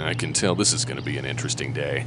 I can tell this is going to be an interesting day.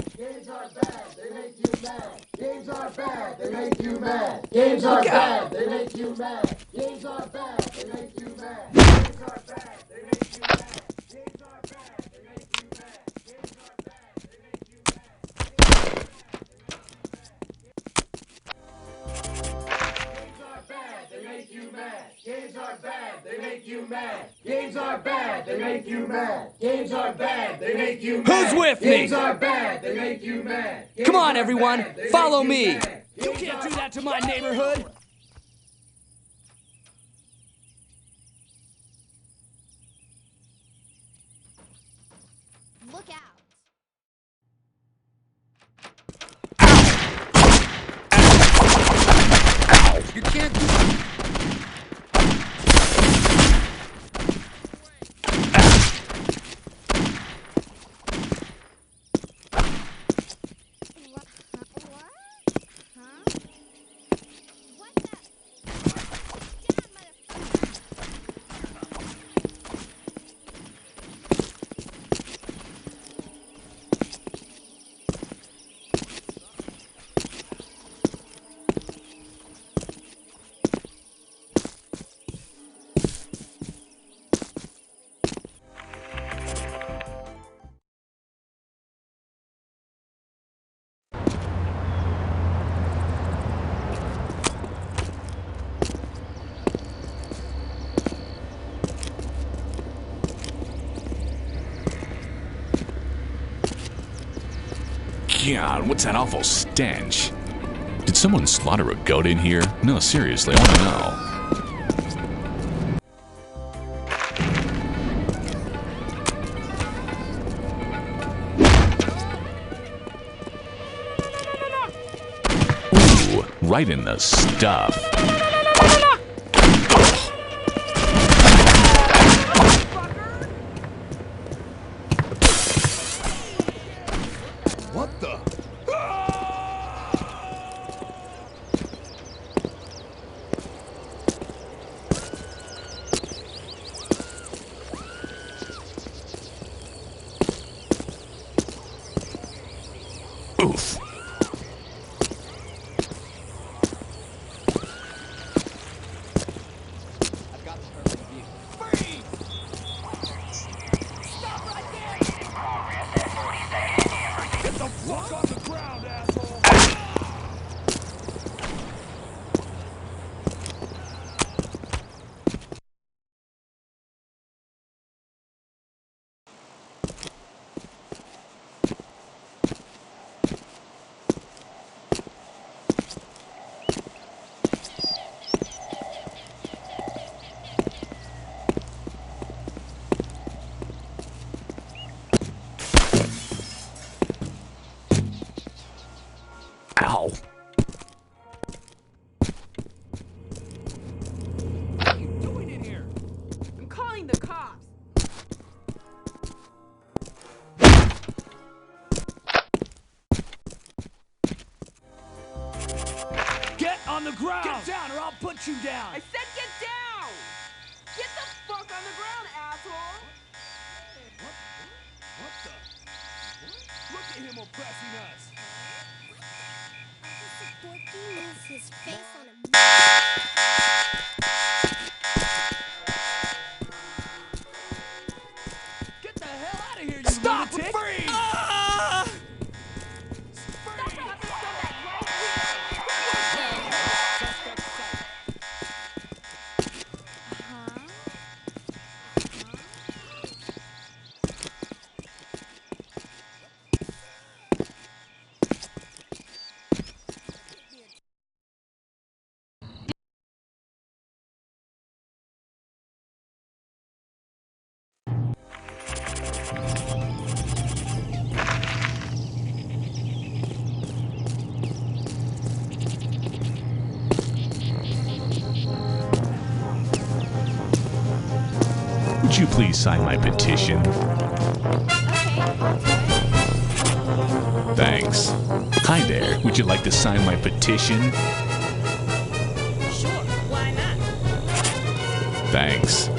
Games are bad, they make you mad. Games are bad, they make you mad. Games are bad, they make you mad. Games are bad, they make you mad. Games are bad, they make you mad. Games are bad, they make you mad. Games are bad, they make you mad. Games are bad, they make you mad. Who's with me? Games are bad, they make you mad. Come on, everyone, follow me. You can't do that to my neighborhood. Look out. You can't do that. God, what's that awful stench? Did someone slaughter a goat in here? No, seriously, I want to know. Ooh, right in the stuff. What the? Oof. I've got the perfect vehicle. Freeze! Stop right there! Get the fuck on the ground, asshole! On the ground! Get down or I'll put you down! I said get down! Get the fuck on the ground, asshole! What the? Look at him oppressing us! Dorky moves his face on a... Get the hell out of here, you Stop! lunatic! Freeze! Ah! Would you please sign my petition? Thanks. Hi there. Would you like to sign my petition? Sure, why not? Thanks.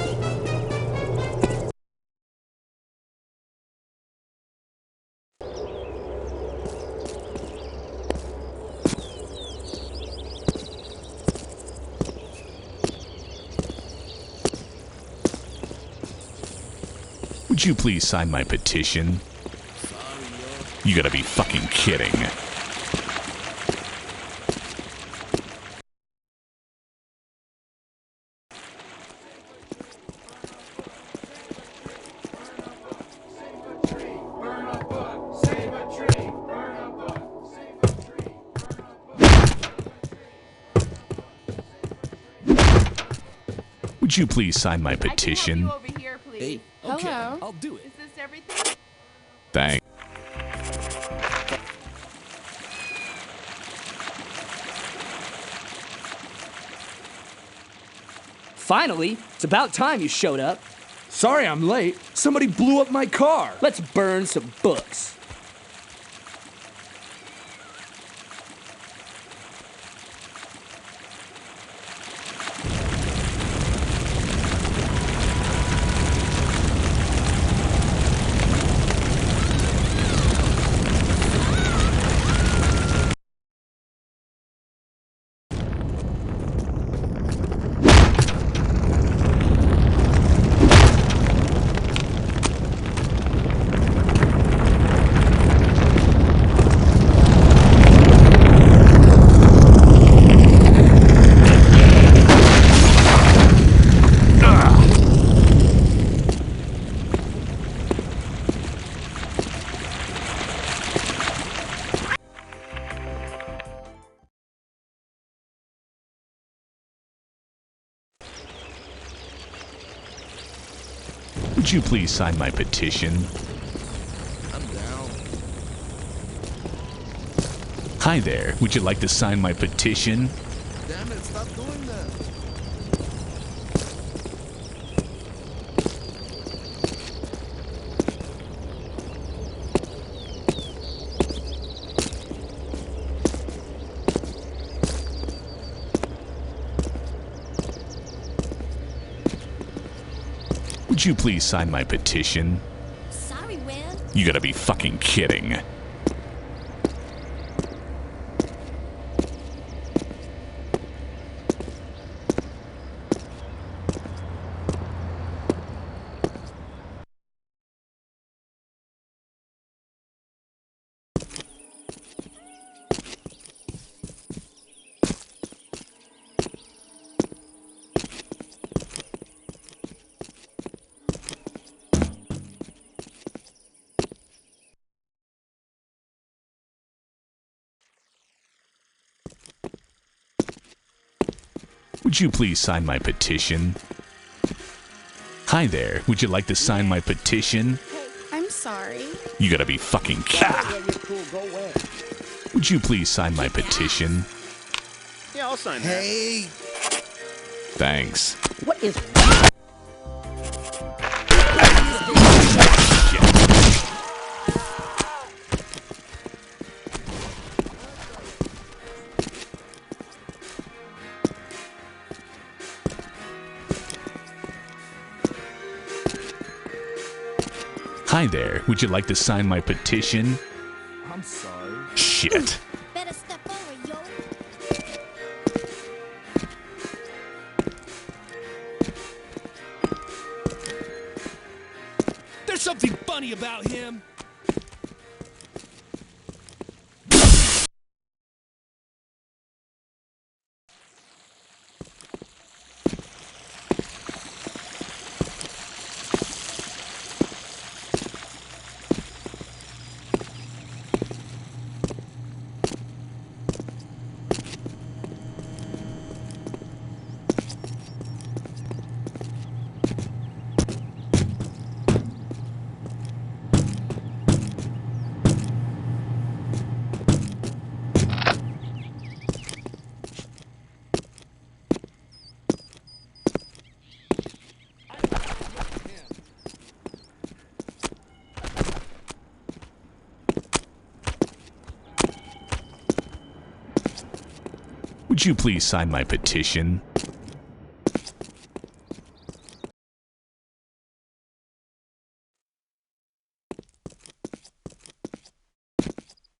Would you please sign my petition? You gotta be fucking kidding. Would you please sign my petition? Over here, please. Hey, okay, Hello. I'll do it. Is this everything? Thanks. Finally, it's about time you showed up. Sorry I'm late. Somebody blew up my car. Let's burn some books. Would you please sign my petition? I'm down. Hi there. Would you like to sign my petition? Damn it, stop doing that. Would you please sign my petition? Sorry, Will. You gotta be fucking kidding. Would you please sign my petition? Hi there. Would you like to sign my petition? I'm sorry. You gotta be fucking kidding. Would you please sign my petition? Yeah, I'll sign that. Hey, Thanks. What is... Hi there, would you like to sign my petition? I'm sorry. Shit. Better step forward, yo. There's something funny about him. Would you please sign my petition?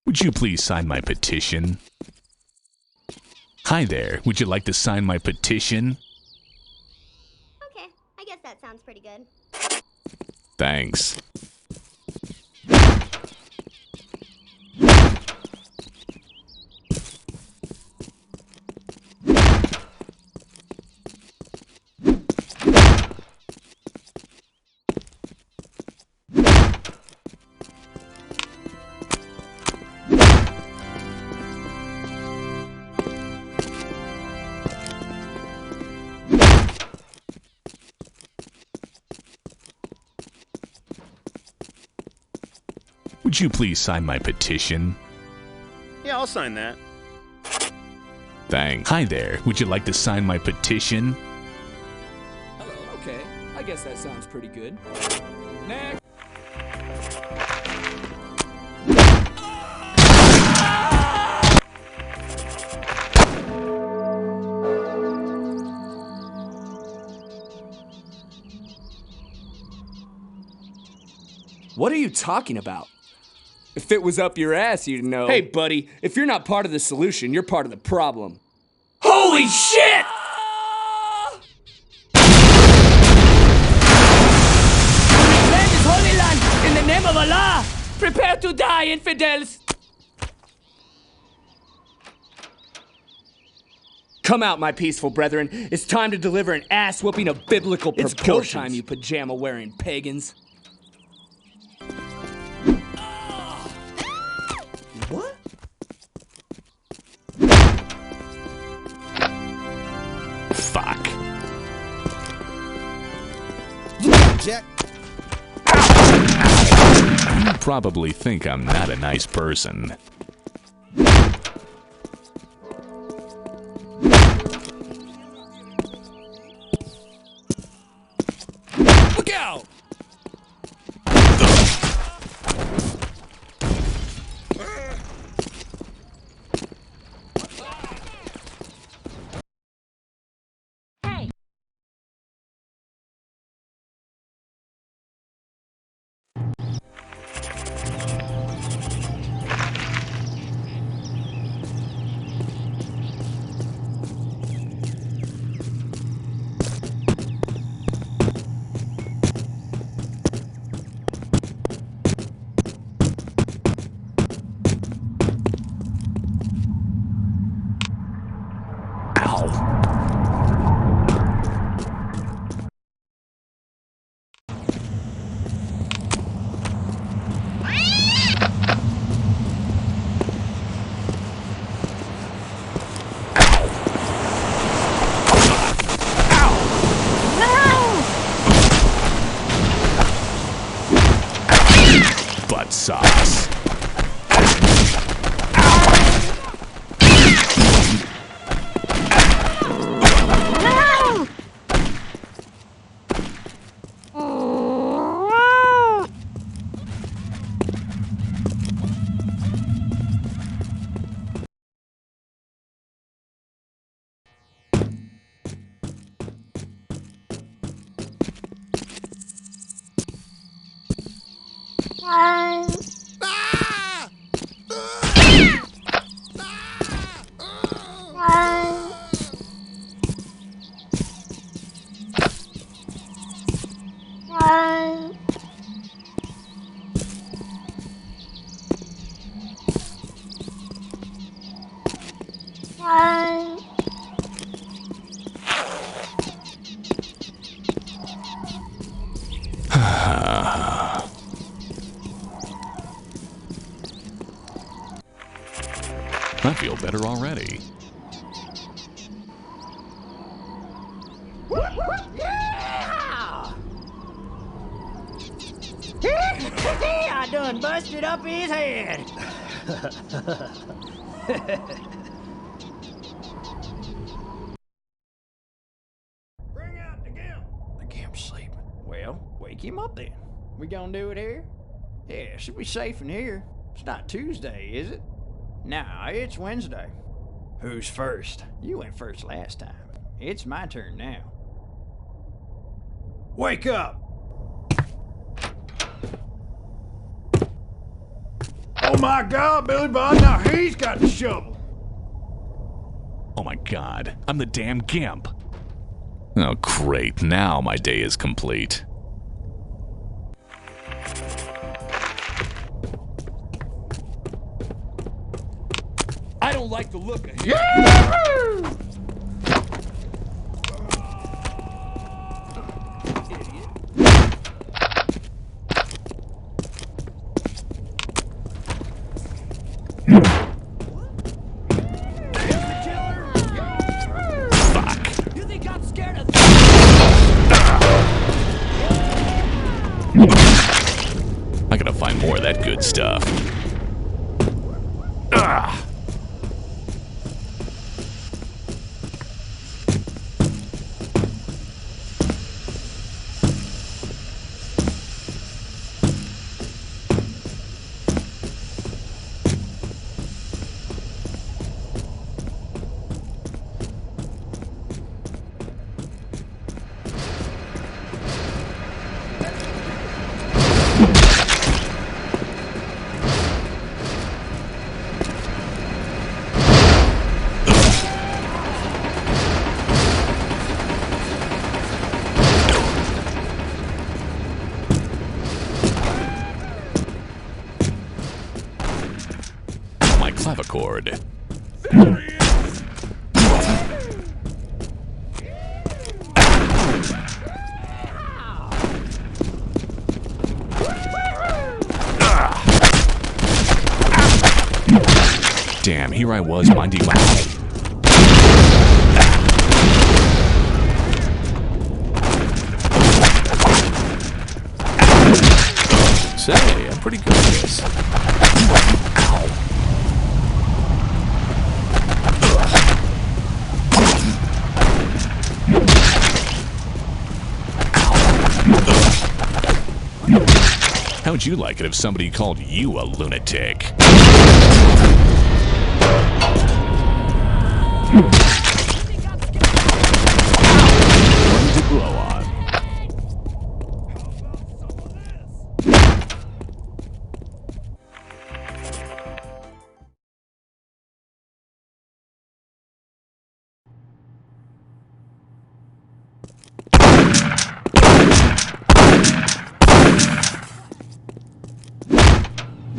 Would you please sign my petition? Hi there, would you like to sign my petition? Okay, I guess that sounds pretty good. Thanks. Would you please sign my petition? Yeah, I'll sign that. Thanks. Hi there, would you like to sign my petition? Hello. Okay, I guess that sounds pretty good. Next. What are you talking about? If it was up your ass, you'd know. Hey, buddy, if you're not part of the solution, you're part of the problem. Holy shit! Land is Holy Land! In the name of Allah! Prepare to die, infidels! Come out, my peaceful brethren. It's time to deliver an ass-whooping of biblical proportions. It's go time, you pajama-wearing pagans. What? Fuck. Jack. You probably think I'm not a nice person. Look out! I feel better already. I done busted up his head. Bring out the gimp. The gimp's sleeping. Well, wake him up then. We gonna do it here? Yeah, should be safe in here. It's not Tuesday, is it? Nah, it's Wednesday. Who's first? You went first last time. It's my turn now. Wake up! Oh my God, Billy Bob, now he's got the shovel. Oh my god, I'm the damn gimp. Oh great, now my day is complete. I don't like the look of him. Yeah! You think I'm scared of I gotta find more of that good stuff. Ah! My clavichord. Damn, here I was minding my... Say, I'm pretty good at this. Ow. How would you like it if somebody called you a lunatic? One to blow on.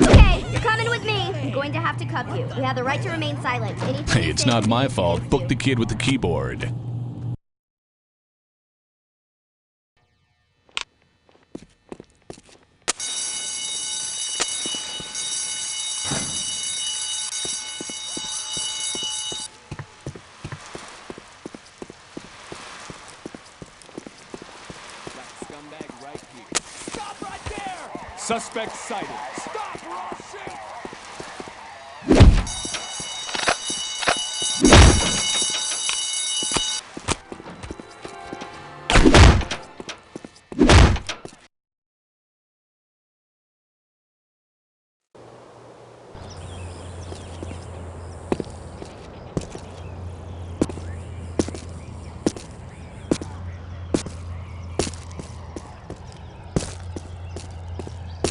Okay, you're coming with me. I'm going to have to cuff you. We have the right to remain silent. Anything Hey, you it's say not to my me, fault. please Book do. the kid with the keyboard. Scumbag right here. Stop right there! Suspect sighted. Stop or I'll shoot!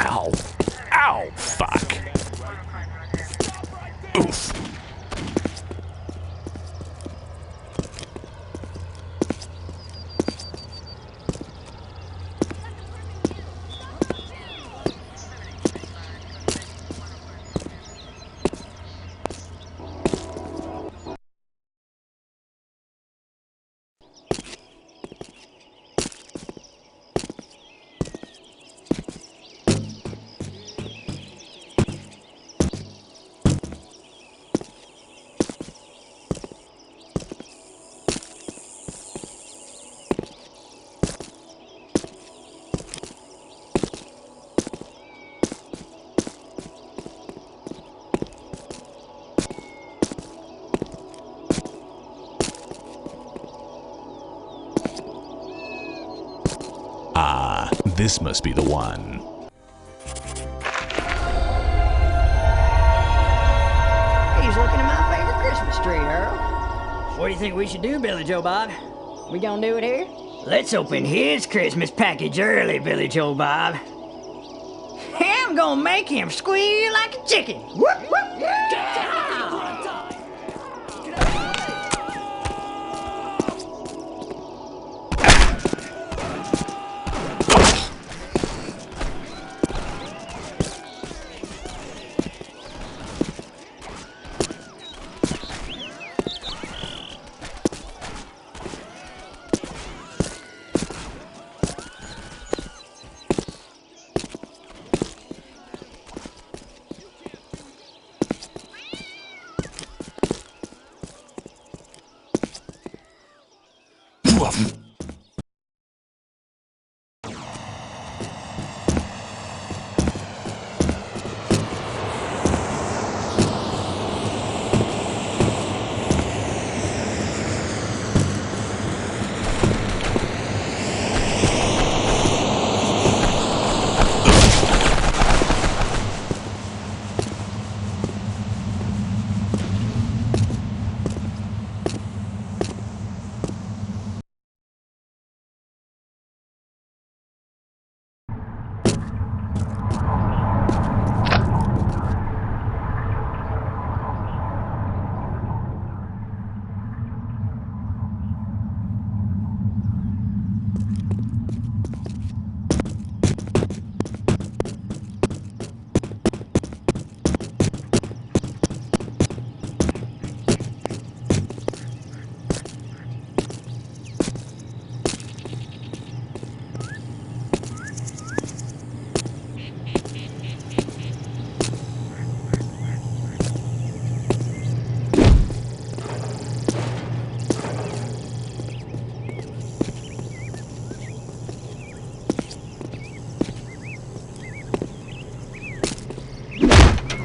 Ow. Ow! This must be the one. He's looking at my favorite Christmas tree, Earl. What do you think we should do, Billy Joe Bob? We gonna do it here? Let's open his Christmas package early, Billy Joe Bob. I'm gonna make him squeal like a chicken. Whoop, whoop, yeah!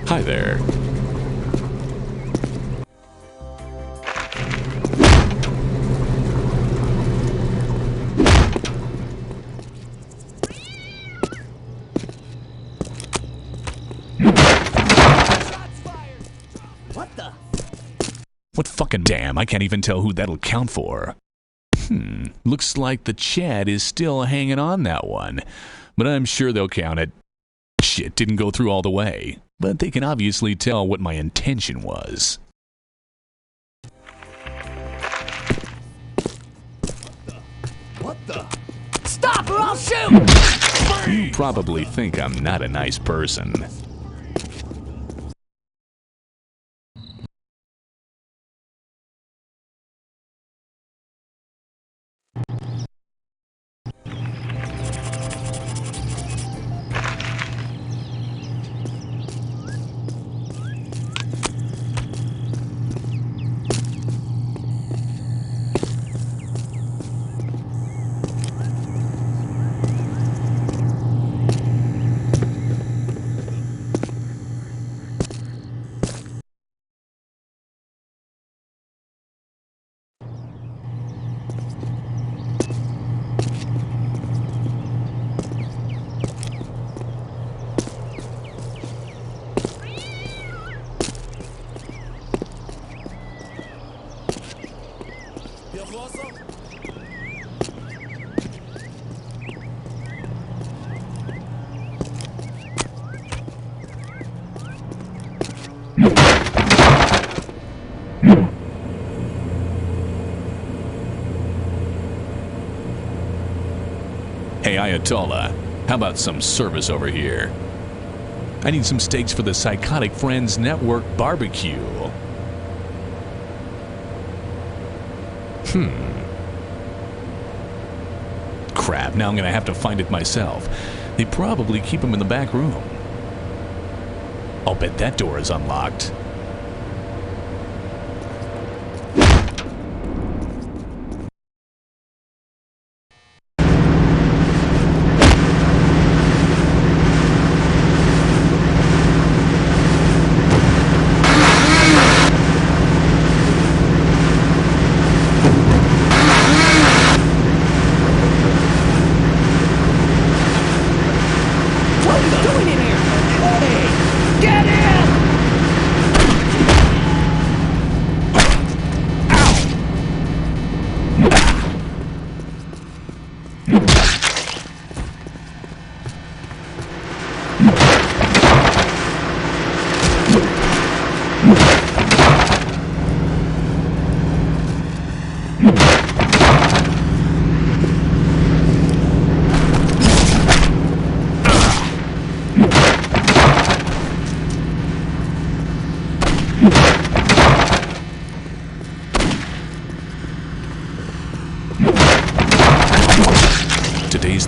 Hi there. What the? What fucking damn, I can't even tell who that'll count for. Looks like the Chad is still hanging on that one, but I'm sure they'll count it. Shit didn't go through all the way, but they can obviously tell what my intention was. What the? Stop or I'll shoot! You probably think I'm not a nice person. Hey, Ayatollah, how about some service over here? I need some steaks for the Psychotic Friends Network barbecue. Crap, now I'm gonna have to find it myself. They probably keep them in the back room. I'll bet that door is unlocked.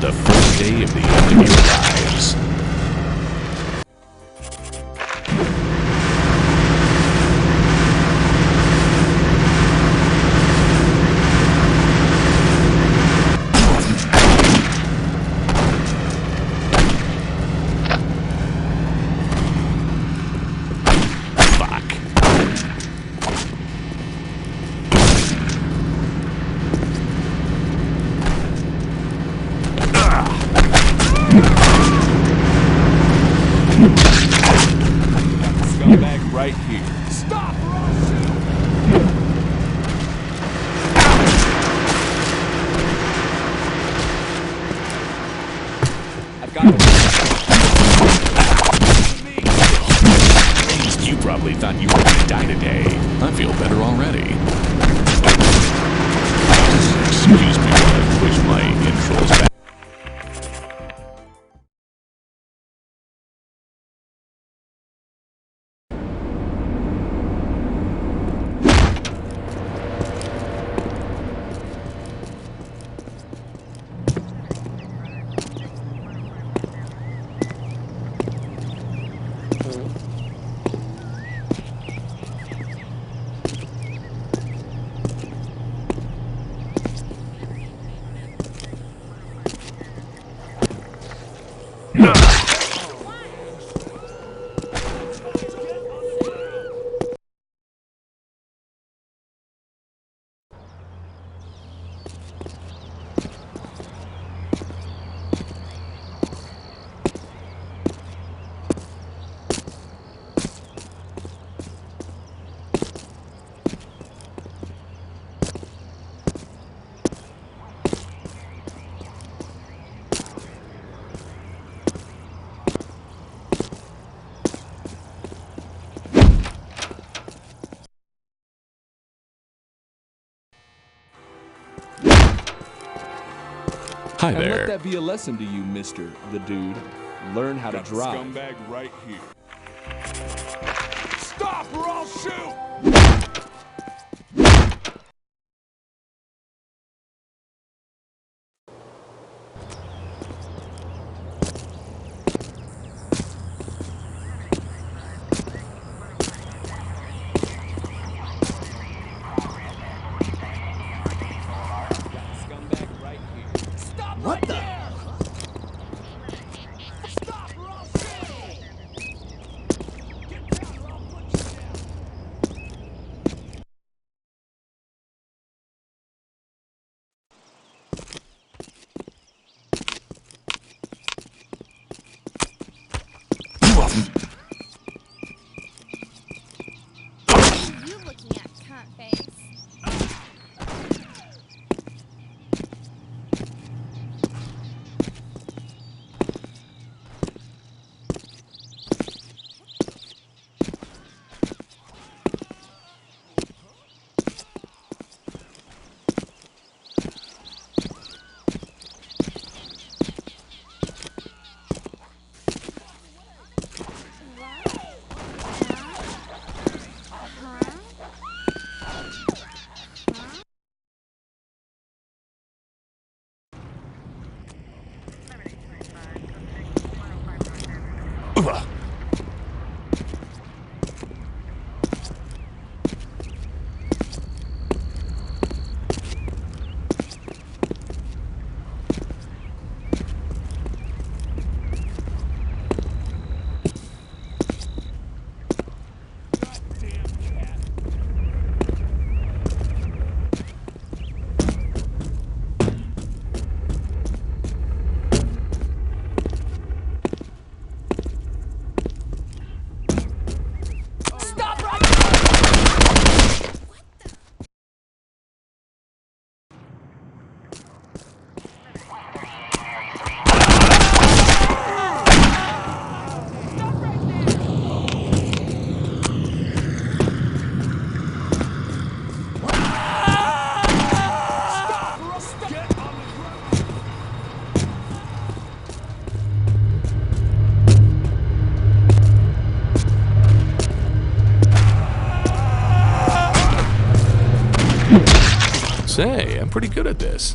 the first day of the end of your lives. Scumbag right here. Stop or I'll shoot! I've got You probably thought you were going to die today. I feel better already. Excuse me while I push my intros back. Hi And there. let that be a lesson to you, Mr. the Dude. Learn how to drive. Scumbag right here. Stop or I'll shoot! What the? Stop or I'll shoot! Get down or I'll put you down! What are you looking at, cunt face? Say, I'm pretty good at this.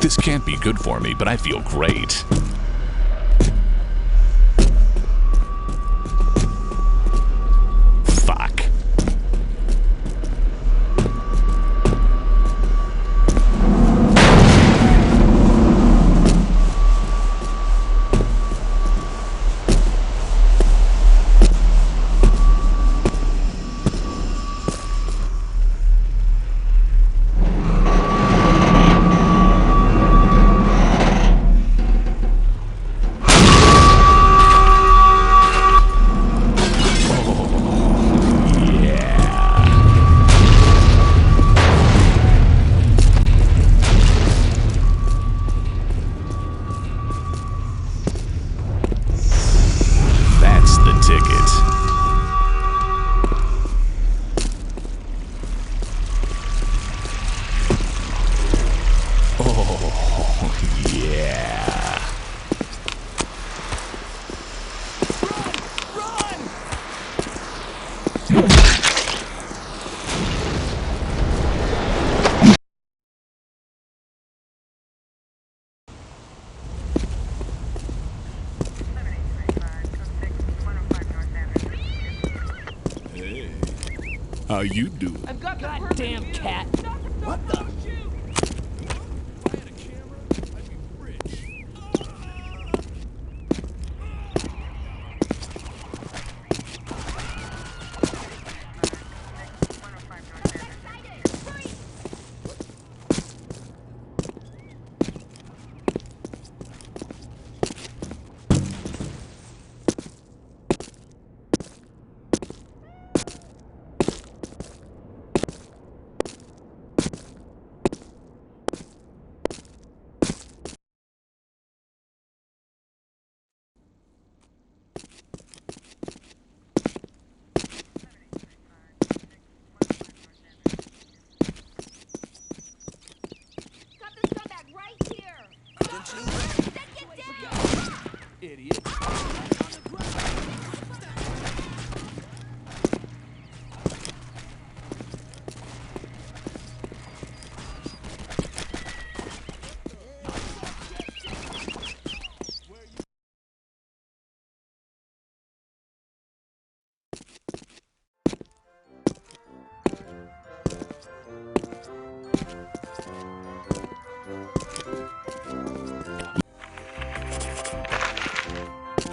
This can't be good for me, but I feel great. Fuck. That's the ticket. Oh, yeah. Hey, how you doing? I've got the goddamn cat. What the? Got the scumbag right here. Then get down. Idiot.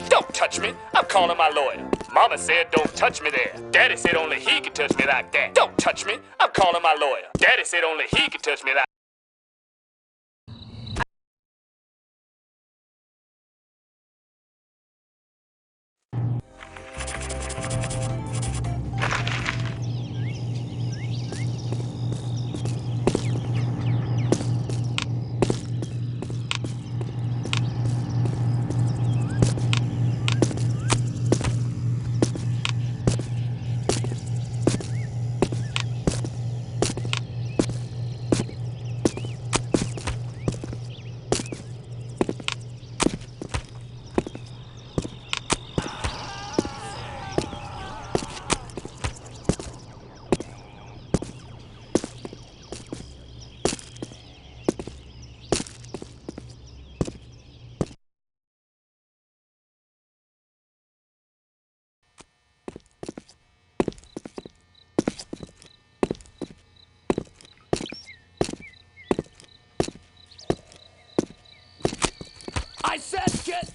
Don't touch me. I'm calling my lawyer. Mama said don't touch me there. Daddy said only he could touch me like that. Don't touch me. I'm calling my lawyer. Daddy said only he could touch me like I said get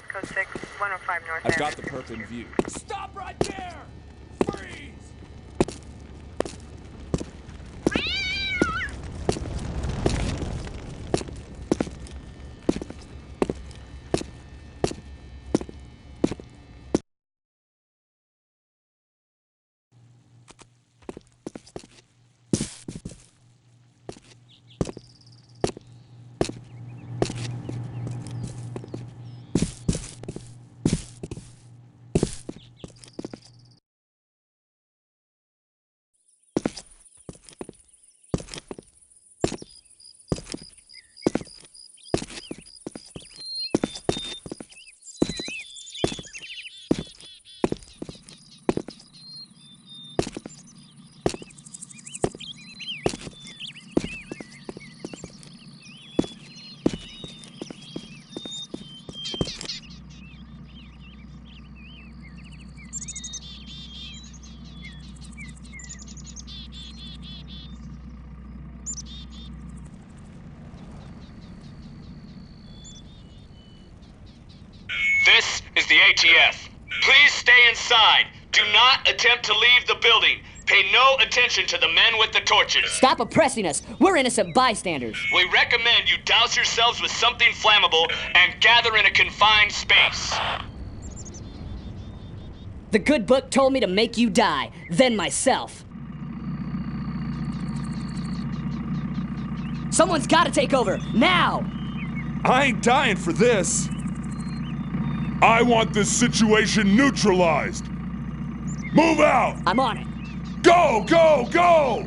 Code 6, 105 North I've got the perp in view. Stop right there! Freeze! This is the ATF. Please stay inside. Do not attempt to leave the building. Pay no attention to the men with the torches. Stop oppressing us. We're innocent bystanders. We recommend you douse yourselves with something flammable and gather in a confined space. The good book told me to make you die, then myself. Someone's gotta take over, now! I ain't dying for this. I want this situation neutralized. Move out! I'm on it. Go, go, go!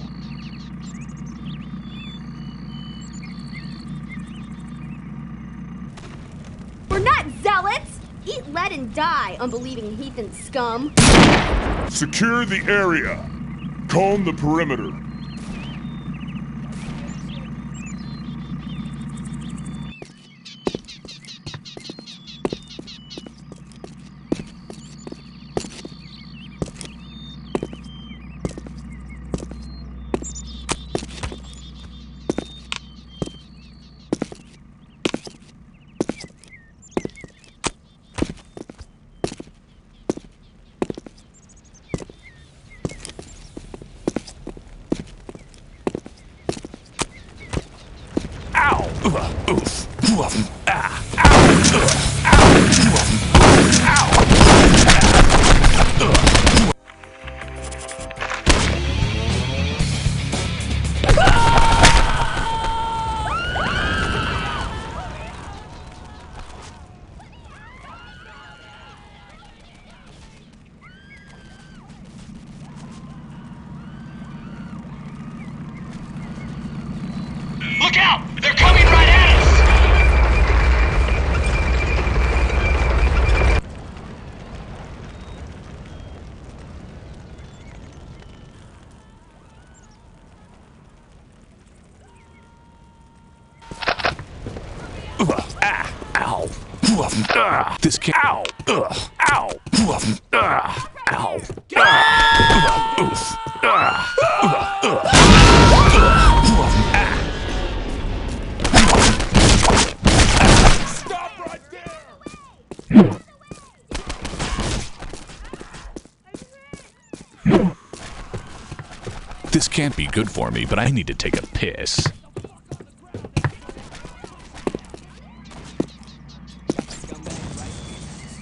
We're not zealots! Eat lead and die, unbelieving heathen scum. Secure the area. Comb the perimeter. Look out! They're coming right at us! Ow. This can't. Ow. Ow. Ow. Stop right there! This can't be good for me, but I need to take a piss.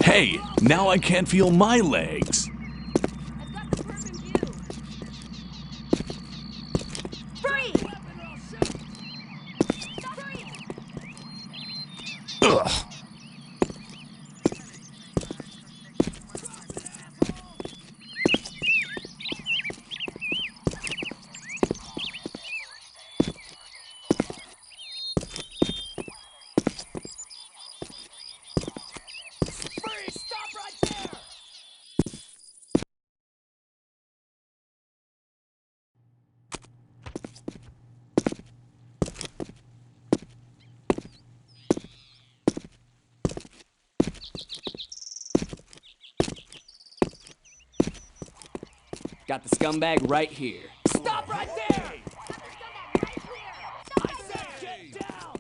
Hey, now I can't feel my legs. Ugh. Got the scumbag right here. Stop right there! I said get down!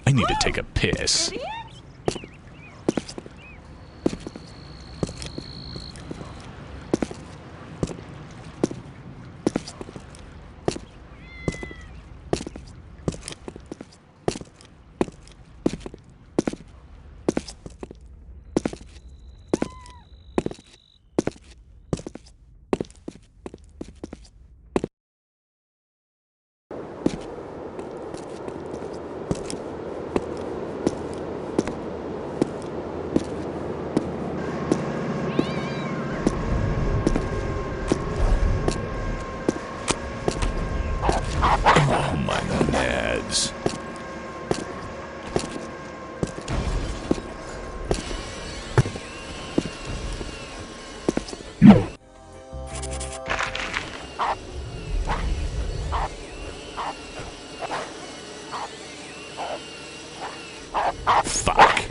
I need to take a piss. Fuck.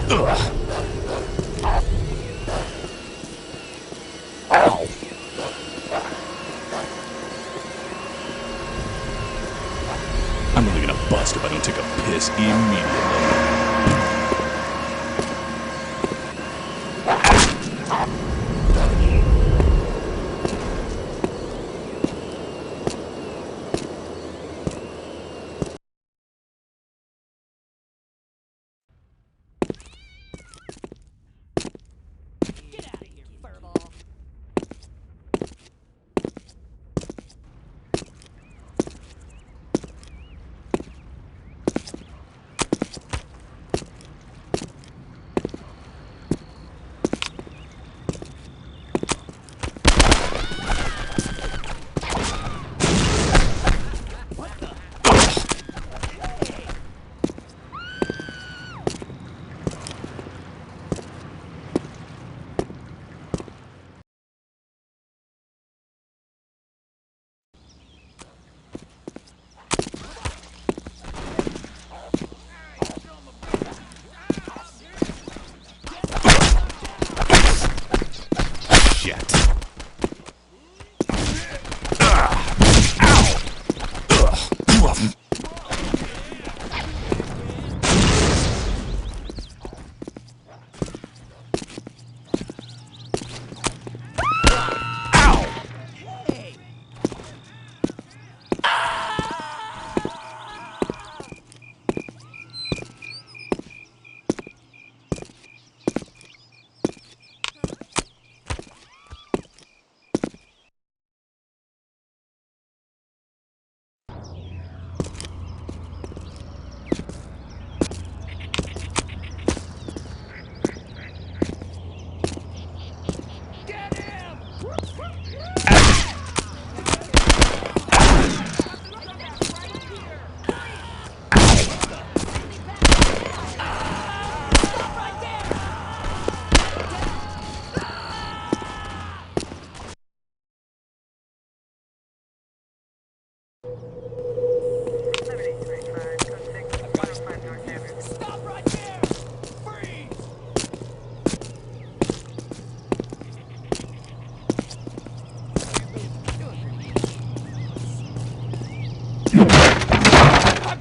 Ugh. Ow. I'm really gonna bust if I don't take a piss immediately.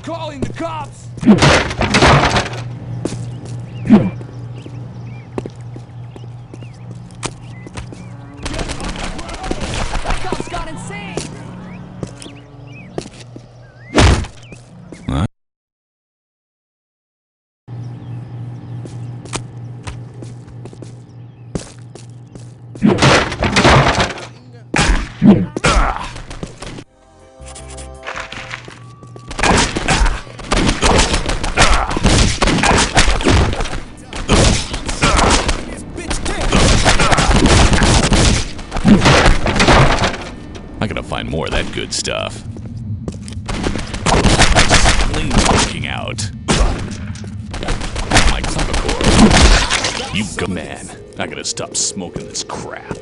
Calling the cops! That cop's gone insane! Huh? I gotta find more of that good stuff. Flames working out. My clavicle. You go, man. I gotta stop smoking this crap.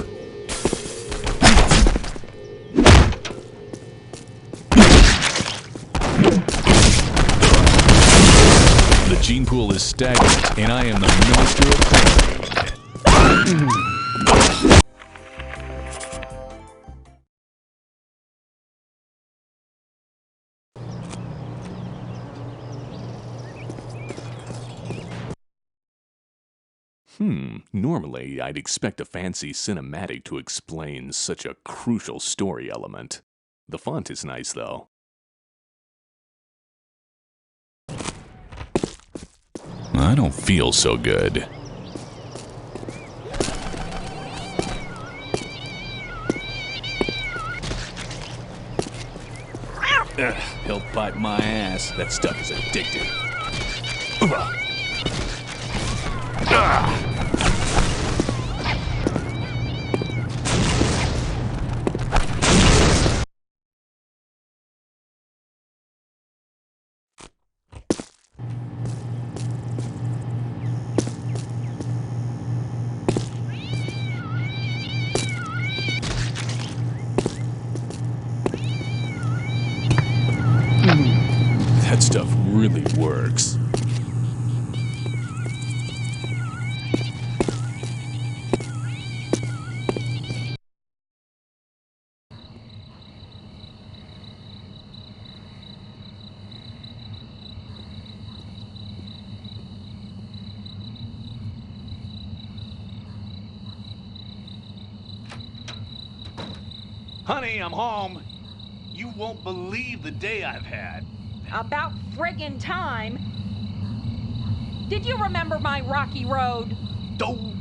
The gene pool is stagnant, and I am the minister of chlorine. Normally, I'd expect a fancy cinematic to explain such a crucial story element. The font is nice, though. I don't feel so good. Ugh, he'll bite my ass. That stuff is addictive. really works. Honey, I'm home. You won't believe the day I've had. About friggin' time. Did you remember my rocky road? Oh,